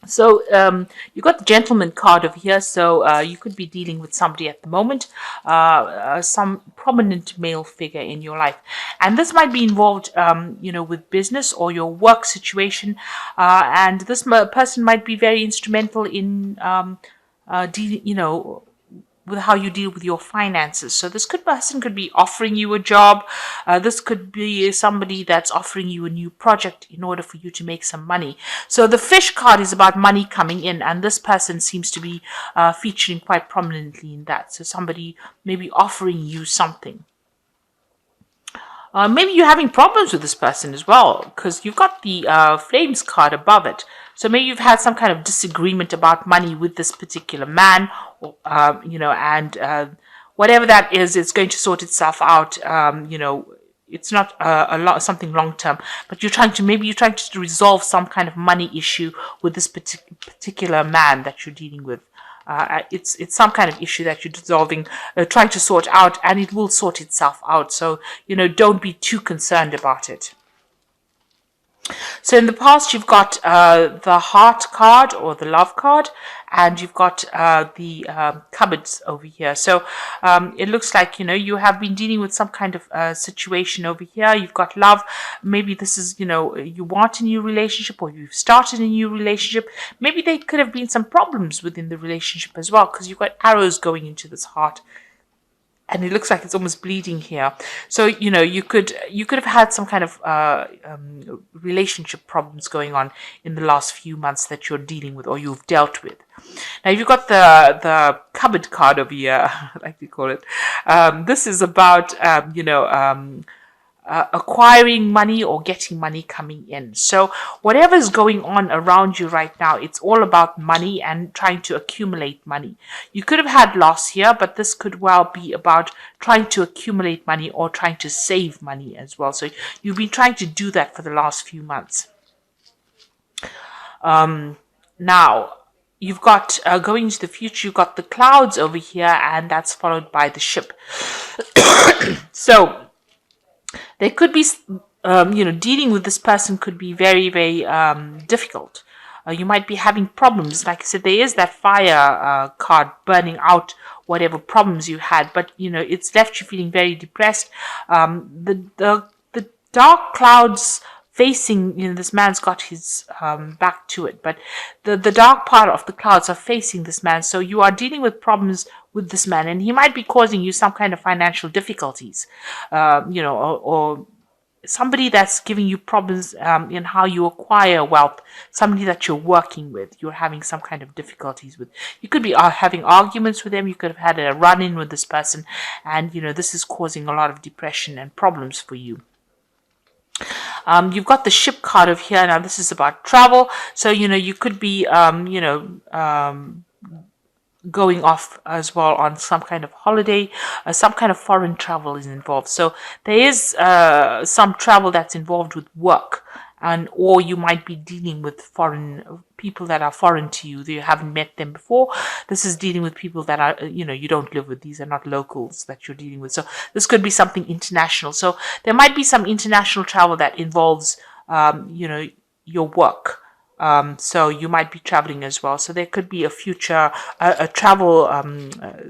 So you got the gentleman card over here. So you could be dealing with somebody at the moment, some prominent male figure in your life, and this might be involved, with business or your work situation, and this person might be very instrumental in dealing, with how you deal with your finances. So this person could be offering you a job. This could be somebody that's offering you a new project in order for you to make some money. So the fish card is about money coming in, and this person seems to be featuring quite prominently in that. So somebody maybe offering you something. Maybe you're having problems with this person as well, because you've got the flames card above it. So maybe you've had some kind of disagreement about money with this particular man, or, and whatever that is, it's going to sort itself out. It's not something long term, but you're trying to resolve some kind of money issue with this particular man that you're dealing with. It's some kind of issue that you're dissolving, trying to sort out, and it will sort itself out. So, don't be too concerned about it. So in the past, you've got the heart card or the love card, and you've got the cupboards over here. So it looks like, you have been dealing with some kind of situation over here. You've got love. Maybe this is, you want a new relationship, or you've started a new relationship. Maybe there could have been some problems within the relationship as well, because you've got arrows going into this heart. And it looks like it's almost bleeding here. So, you could have had some kind of relationship problems going on in the last few months that you're dealing with, or you've dealt with. Now, you've got the cupboard card over here, like we call it. This is about, acquiring money or getting money coming in. So whatever's going on around you right now, it's all about money and trying to accumulate money. You could have had loss here, but this could well be about trying to accumulate money or trying to save money as well. So you've been trying to do that for the last few months. Now, you've got, going into the future, you've got the clouds over here, and that's followed by the ship. So there could be, dealing with this person could be very, very difficult. You might be having problems. Like I said, there is that fire card burning out whatever problems you had, but, it's left you feeling very depressed. The dark clouds facing, this man's got his back to it, but the dark part of the clouds are facing this man. So you are dealing with problems with this man, and he might be causing you some kind of financial difficulties, or somebody that's giving you problems in how you acquire wealth, somebody that you're working with, you're having some kind of difficulties with. You could be having arguments with them. You could have had a run-in with this person, and, this is causing a lot of depression and problems for you. You've got the ship card over here. Now, this is about travel. So, you could be, going off as well on some kind of holiday. Some kind of foreign travel is involved. So there is some travel that's involved with work, or you might be dealing with foreign people that are foreign to you. You haven't met them before. This is dealing with people that are, you don't live with. These are not locals that you're dealing with. So this could be something international. So there might be some international travel that involves, your work. So you might be traveling as well. So there could be a future, a travel,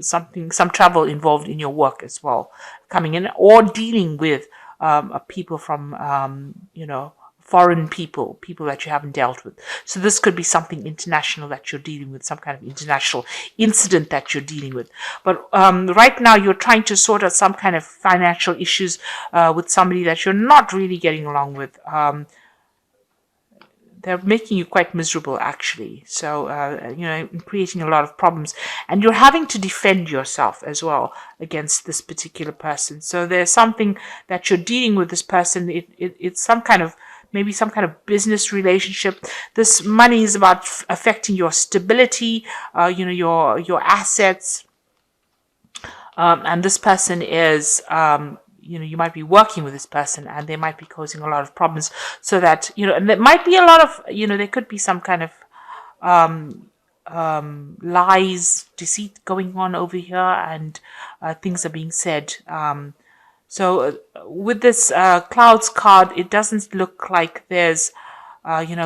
some travel involved in your work as well, coming in, or dealing with people from, foreign people that you haven't dealt with. So this could be something international that you're dealing with, some kind of international incident that you're dealing with. But right now you're trying to sort out some kind of financial issues with somebody that you're not really getting along with. They're making you quite miserable, actually. So, creating a lot of problems. And you're having to defend yourself as well against this particular person. So there's something that you're dealing with this person. It's some kind of, maybe some kind of business relationship. This money is about affecting your stability, your assets. And this person is, you might be working with this person, and they might be causing a lot of problems, so that, and there might be a lot of, there could be some kind of lies, deceit going on over here, and things are being said. So with this clouds card, it doesn't look like there's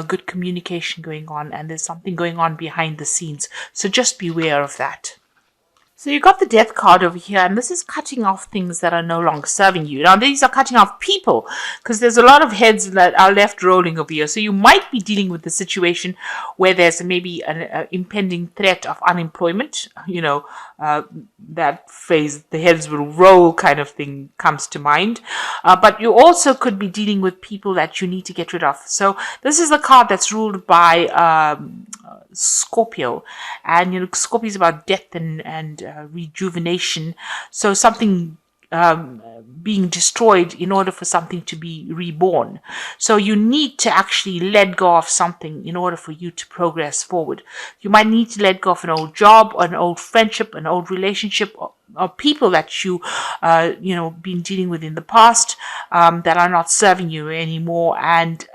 good communication going on, and there's something going on behind the scenes. So just beware of that. So you got the death card over here, and this is cutting off things that are no longer serving you. Now, these are cutting off people, because there's a lot of heads that are left rolling over here. So you might be dealing with the situation where there's maybe an impending threat of unemployment. That phrase, the heads will roll kind of thing, comes to mind. But you also could be dealing with people that you need to get rid of. So this is the card that's ruled by Scorpio, and Scorpio is about death and rejuvenation. So something being destroyed in order for something to be reborn. So you need to actually let go of something in order for you to progress forward. You might need to let go of an old job, or an old friendship, an old relationship, or people that you been dealing with in the past that are not serving you anymore, and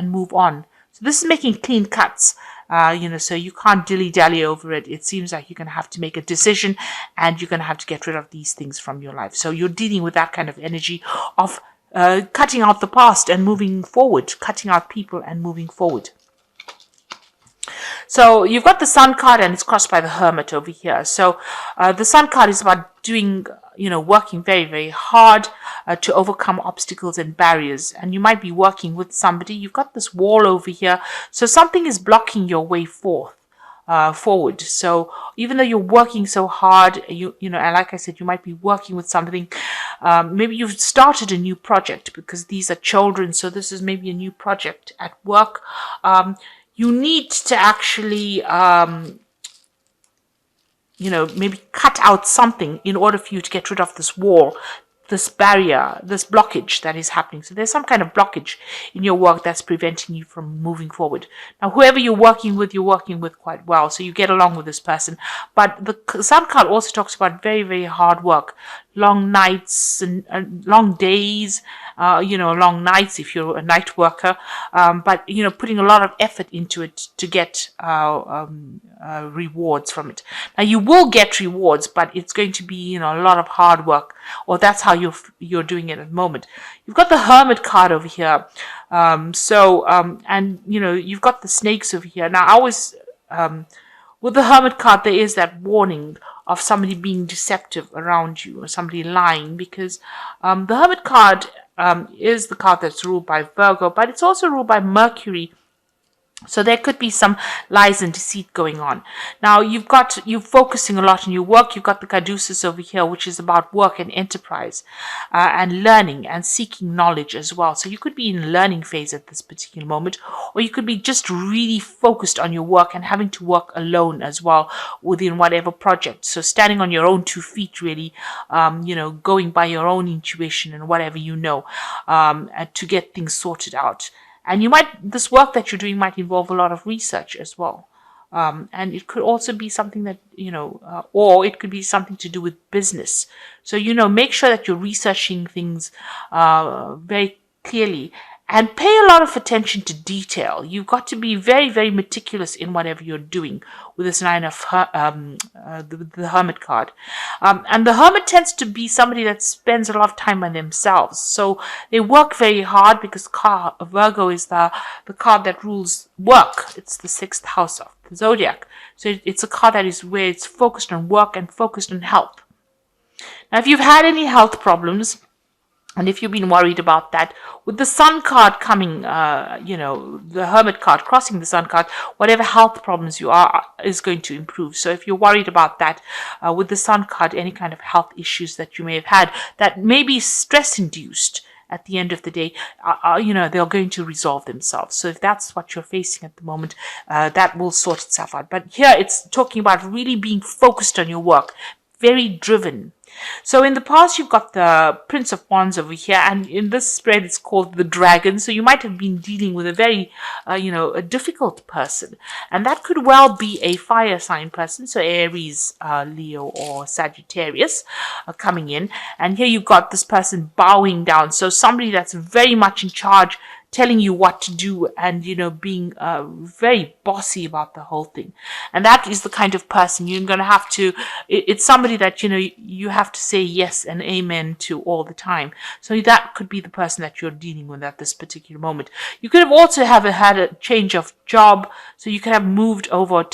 move on. So this is making clean cuts. So you can't dilly-dally over it. It seems like you're going to have to make a decision, and you're going to have to get rid of these things from your life. So you're dealing with that kind of energy of cutting out the past and moving forward, cutting out people and moving forward. So you've got the Sun card, and it's crossed by the Hermit over here. So the Sun card is about doing, working very, very hard to overcome obstacles and barriers. And you might be working with somebody. You've got this wall over here. So something is blocking your way forward. So even though you're working so hard, and like I said, you might be working with something. Maybe you've started a new project, because these are children. So this is maybe a new project at work. You need to actually, maybe cut out something in order for you to get rid of this wall, this barrier, this blockage that is happening. So there's some kind of blockage in your work that's preventing you from moving forward. Now, whoever you're working with quite well, so you get along with this person. But the Sun card also talks about very, very hard work, long nights and long days, long nights if you're a night worker, but putting a lot of effort into it to get rewards from it. Now, you will get rewards, but it's going to be a lot of hard work, or that's how you're doing it at the moment. You've got the Hermit card over here, and you've got the snakes over here. Now, I always with the Hermit card, there is that warning of somebody being deceptive around you, or somebody lying, because the Hermit card is the card that's ruled by Virgo, but it's also ruled by Mercury. So there could be some lies and deceit going on. Now, you're focusing a lot on your work. You've got the Caduceus over here, which is about work and enterprise, and learning and seeking knowledge as well. So you could be in a learning phase at this particular moment, or you could be just really focused on your work and having to work alone as well within whatever project. So standing on your own 2 feet, really, going by your own intuition and whatever to get things sorted out. And this work that you're doing might involve a lot of research as well. And it could also be something that, or it could be something to do with business. So, make sure that you're researching things very clearly, and pay a lot of attention to detail. You've got to be very, very meticulous in whatever you're doing with this Nine of the Hermit card. And the Hermit tends to be somebody that spends a lot of time on themselves. So they work very hard, because Virgo is the card that rules work. It's the 6th house of the zodiac. So it's a card that is where it's focused on work and focused on health. Now, if you've had any health problems, and if you've been worried about that, with the Sun card coming, the Hermit card crossing the Sun card, whatever health problems you are is going to improve. So if you're worried about that, with the Sun card, any kind of health issues that you may have had that may be stress-induced, at the end of the day, they're going to resolve themselves. So if that's what you're facing at the moment, that will sort itself out. But here it's talking about really being focused on your work, very driven. So in the past, you've got the Prince of Wands over here, and in this spread, it's called the Dragon. So you might have been dealing with a very, a difficult person, and that could well be a fire sign person. So Aries, Leo, or Sagittarius coming in, and here you've got this person bowing down. So somebody that's very much in charge, telling you what to do, and being very bossy about the whole thing. And that is the kind of person you're going to have to, it's somebody that you have to say yes and amen to all the time. So that could be the person that you're dealing with at this particular moment. You could have also had a change of job, so you could have moved over,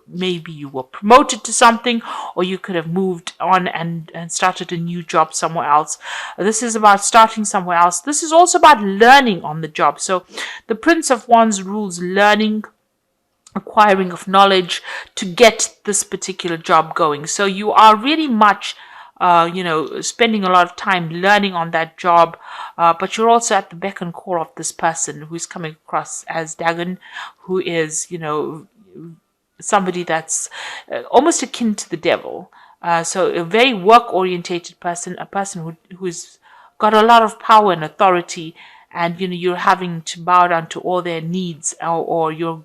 maybe you were promoted to something, or you could have moved on and started a new job somewhere else. This is about starting somewhere else. This is also about learning on the job. So the Prince of Wands rules learning, acquiring of knowledge to get this particular job going. So you are really much spending a lot of time learning on that job, but you're also at the beck and call of this person who's coming across as Dagon, who is, somebody that's almost akin to the devil. So a very work-orientated person, a person who's got a lot of power and authority, and you're having to bow down to all their needs, or you're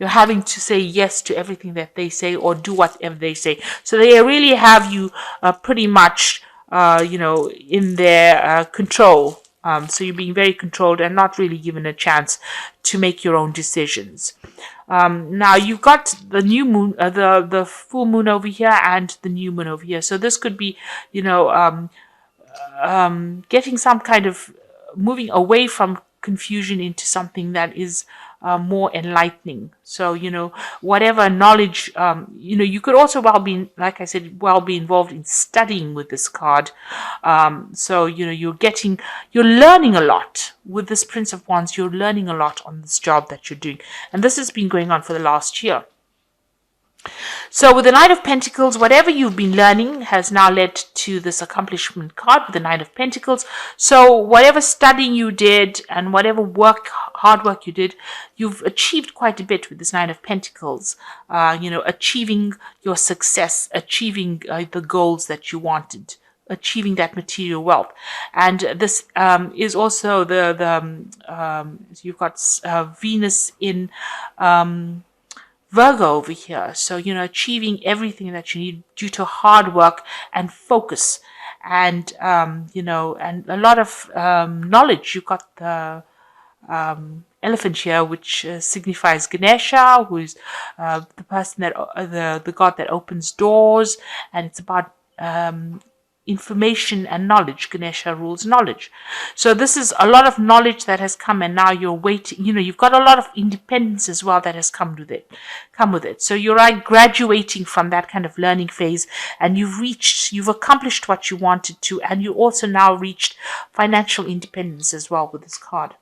having to say yes to everything that they say, or do whatever they say. So they really have you pretty much, in their control. So you're being very controlled and not really given a chance to make your own decisions. Now you've got the new moon, the full moon over here, and the new moon over here. So this could be, getting some kind of moving away from confusion into something that is more enlightening. So, whatever knowledge, you could also like I said, be involved in studying with this card. So, you're learning a lot with this Prince of Wands. You're learning a lot on this job that you're doing. And this has been going on for the last year. So with the Knight of Pentacles, whatever you've been learning has now led to this accomplishment card with the Knight of Pentacles. So whatever studying you did and whatever hard work you did, you've achieved quite a bit with this Knight of Pentacles. Achieving your success, achieving the goals that you wanted, achieving that material wealth. And this is also you've got Venus in Virgo over here. So, achieving everything that you need due to hard work and focus, and, and a lot of knowledge. You've got the elephant here, which signifies Ganesha, who is the person that, the god that opens doors, and it's about information and knowledge. Ganesha rules knowledge. So this is a lot of knowledge that has come, and now you're waiting. You've got a lot of independence as well that has come with it. So you're like graduating from that kind of learning phase, and you've accomplished what you wanted to, and you also now reached financial independence as well with this card.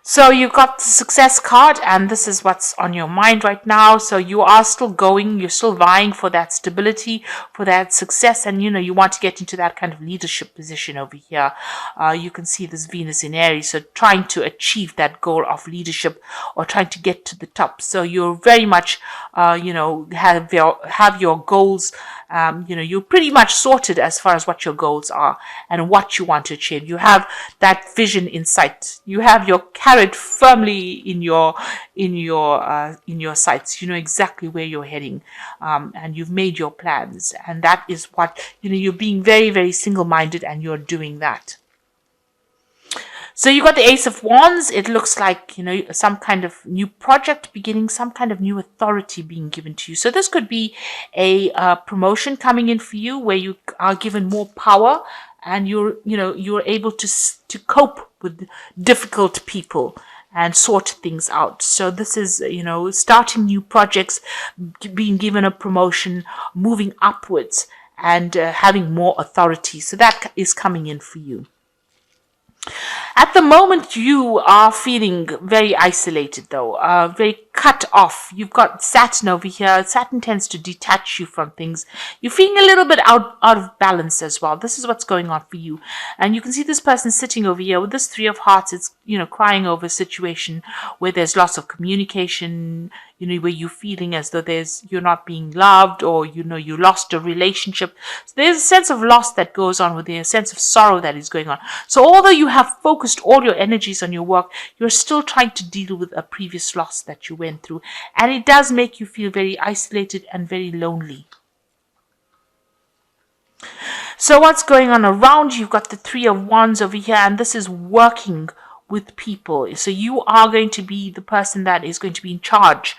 So you've got the success card, and this is what's on your mind right now. So you are still going, you're still vying for that stability, for that success, and you want to get into that kind of leadership position over here. You can see this Venus in Aries, so trying to achieve that goal of leadership or trying to get to the top. So you're very much, have your goals. You're pretty much sorted as far as what your goals are and what you want to achieve. You have that vision in sight. You have your carrot firmly in your sights. You know exactly where you're heading, and you've made your plans. And that is what you're being very, very single-minded, and you're doing that. So you got the Ace of Wands. It looks like, some kind of new project beginning, some kind of new authority being given to you. So this could be a promotion coming in for you, where you are given more power, and you're able to cope with difficult people and sort things out. So this is, starting new projects, being given a promotion, moving upwards, and having more authority. So that is coming in for you. At the moment, you are feeling very isolated, though, very cut off. You've got Saturn over here. Saturn tends to detach you from things. You're feeling a little bit out of balance as well. This is what's going on for you. And you can see this person sitting over here with this Three of Hearts. It's, crying over a situation where there's lots of communication, where you're feeling as though you're not being loved, or, you lost a relationship. So there's a sense of loss that goes on with you, a sense of sorrow that is going on. So although you have focused all your energies on your work, you're still trying to deal with a previous loss that you went through. And it does make you feel very isolated and very lonely. So what's going on around you? You've got the Three of Wands over here, and this is working with people. So you are going to be the person that is going to be in charge.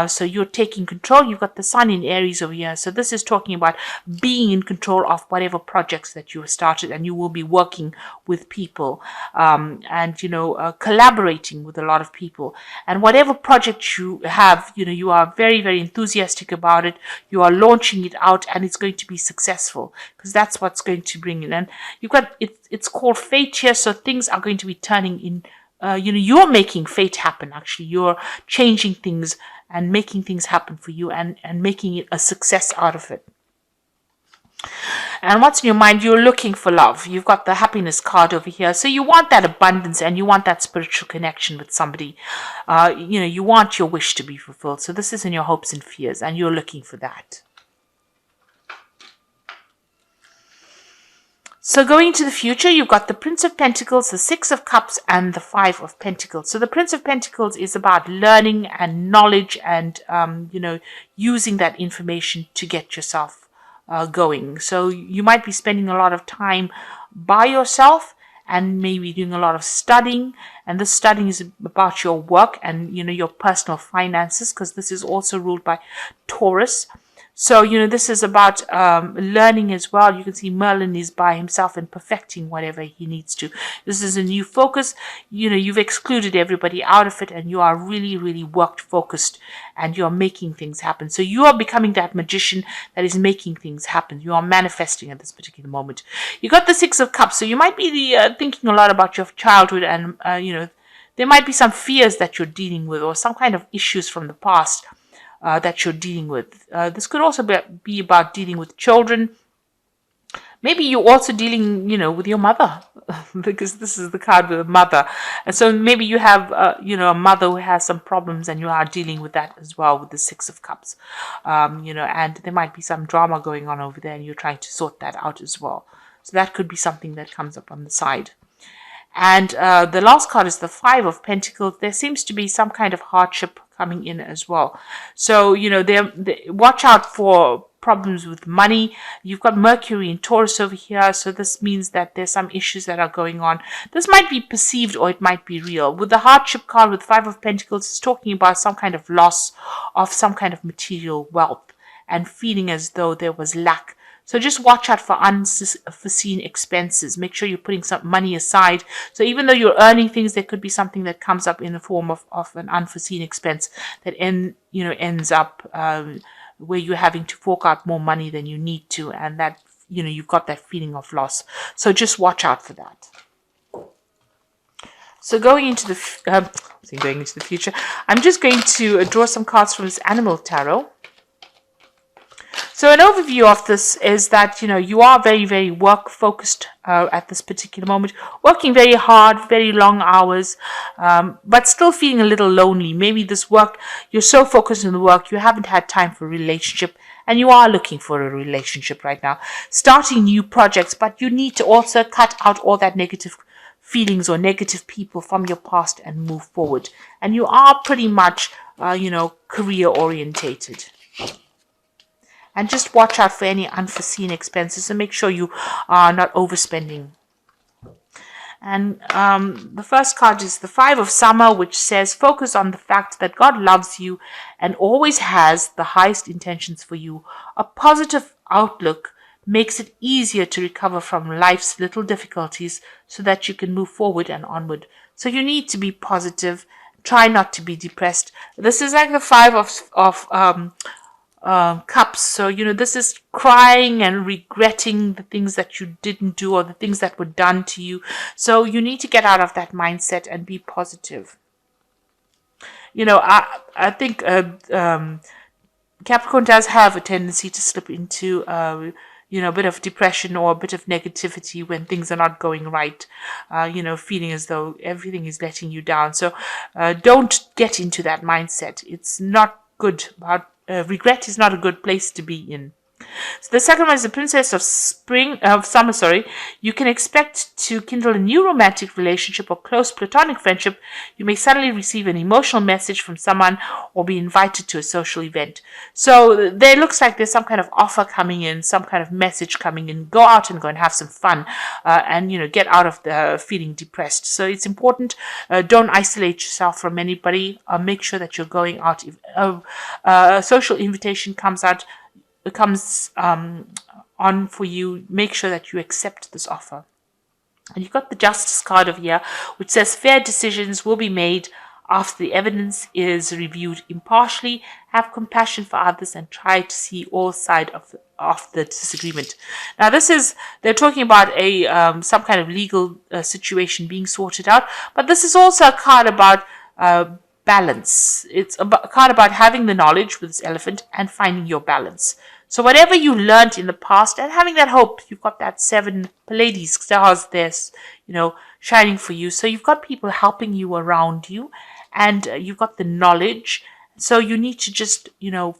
So you're taking control. You've got the Sun in Aries over here. So this is talking about being in control of whatever projects that you have started, and you will be working with people, and collaborating with a lot of people. And whatever project you have, you are very, very enthusiastic about it. You are launching it out, and it's going to be successful, because that's what's going to bring in. And you've got it's called fate here. So things are going to be turning in, you're making fate happen. Actually, you're changing things and making things happen for you, and making it a success out of it. And what's in your mind? You're looking for love. You've got the happiness card over here. So you want that abundance, and you want that spiritual connection with somebody. You want your wish to be fulfilled. So this is in your hopes and fears, and you're looking for that. So going into the future, you've got the Prince of Pentacles, the Six of Cups, and the Five of Pentacles. So the Prince of Pentacles is about learning and knowledge, and using that information to get yourself going. So you might be spending a lot of time by yourself, and maybe doing a lot of studying. And this studying is about your work and your personal finances, because this is also ruled by Taurus. So, this is about learning as well. You can see Merlin is by himself and perfecting whatever he needs to. This is a new focus. You've excluded everybody out of it, and you are really, really focused, and you're making things happen. So you are becoming that magician that is making things happen. You are manifesting at this particular moment. You got the Six of Cups. So you might be thinking a lot about your childhood, and, there might be some fears that you're dealing with, or some kind of issues from the past that you're dealing with. This could also be about dealing with children. Maybe you're also dealing, with your mother, because this is the card with a mother. And so maybe you have, a mother who has some problems, and you are dealing with that as well with the Six of Cups. And there might be some drama going on over there, and you're trying to sort that out as well. So that could be something that comes up on the side. And the last card is the Five of Pentacles. There seems to be some kind of hardship coming in as well. So, watch out for problems with money. You've got Mercury in Taurus over here. So this means that there's some issues that are going on. This might be perceived, or it might be real. With the hardship card with Five of Pentacles, it's talking about some kind of loss of some kind of material wealth, and feeling as though there was lack. So just watch out for unforeseen expenses. Make sure you're putting some money aside. So even though you're earning things, there could be something that comes up in the form of an unforeseen expense that ends up where you're having to fork out more money than you need to, and that you've got that feeling of loss. So just watch out for that. So going into the future, I'm just going to draw some cards from this Animal Tarot. So an overview of this is that, you are very, very work focused at this particular moment, working very hard, very long hours, but still feeling a little lonely. Maybe this work, you're so focused on the work, you haven't had time for a relationship, and you are looking for a relationship right now. Starting new projects, but you need to also cut out all that negative feelings or negative people from your past and move forward. And you are pretty much, career orientated. And just watch out for any unforeseen expenses, and make sure you are not overspending. And the first card is the Five of Summer, which says, focus on the fact that God loves you and always has the highest intentions for you. A positive outlook makes it easier to recover from life's little difficulties, so that you can move forward and onward. So you need to be positive. Try not to be depressed. This is like the Five of Cups. So this is crying and regretting the things that you didn't do, or the things that were done to you. So you need to get out of that mindset and be positive. I think Capricorn does have a tendency to slip into a bit of depression or a bit of negativity when things are not going right, feeling as though everything is letting you down. So don't get into that mindset. It's not good. Regret is not a good place to be in. So the second one is the Princess of Summer. Sorry, you can expect to kindle a new romantic relationship or close platonic friendship. You may suddenly receive an emotional message from someone or be invited to a social event. So there looks like there's some kind of offer coming in, some kind of message coming in. Go out and have some fun, and get out of the feeling depressed. So it's important. Don't isolate yourself from anybody. Make sure that you're going out. If a social invitation comes on for you, make sure that you accept this offer. And you've got the Justice card over here, which says fair decisions will be made after the evidence is reviewed impartially. Have compassion for others and try to see all sides of the disagreement. Now, they're talking about some kind of legal situation being sorted out, but this is also a card about balance. It's a card about having the knowledge with this elephant and finding your balance. So whatever you learned in the past and having that hope, you've got that 7 Pleiades stars there, shining for you. So you've got people helping you around you, and you've got the knowledge. So you need to just,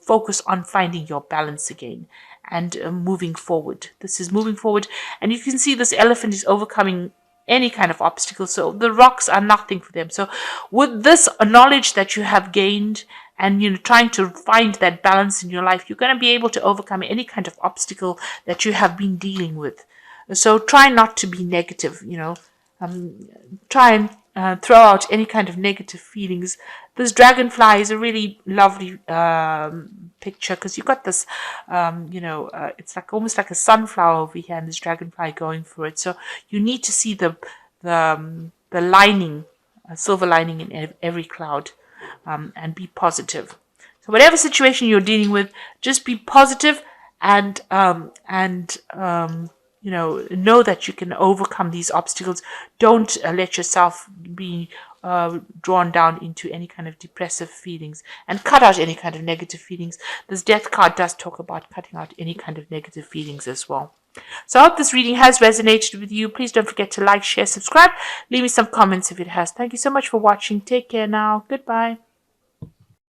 focus on finding your balance again and moving forward. This is moving forward, and you can see this elephant is overcoming any kind of obstacle. So the rocks are nothing for them. So with this knowledge that you have gained and trying to find that balance in your life, you're going to be able to overcome any kind of obstacle that you have been dealing with. So try not to be negative. Try and throw out any kind of negative feelings. This dragonfly is a really lovely picture, because you've got this, it's like almost like a sunflower over here, and this dragonfly going for it. So you need to see the lining, a silver lining in every cloud, and be positive. So whatever situation you're dealing with, just be positive and know that you can overcome these obstacles. Don't let yourself be drawn down into any kind of depressive feelings, and cut out any kind of negative feelings. This Death card does talk about cutting out any kind of negative feelings as well. So I hope this reading has resonated with you. Please don't forget to like, share, subscribe. Leave me some comments if it has. Thank you so much for watching. Take care now. Goodbye.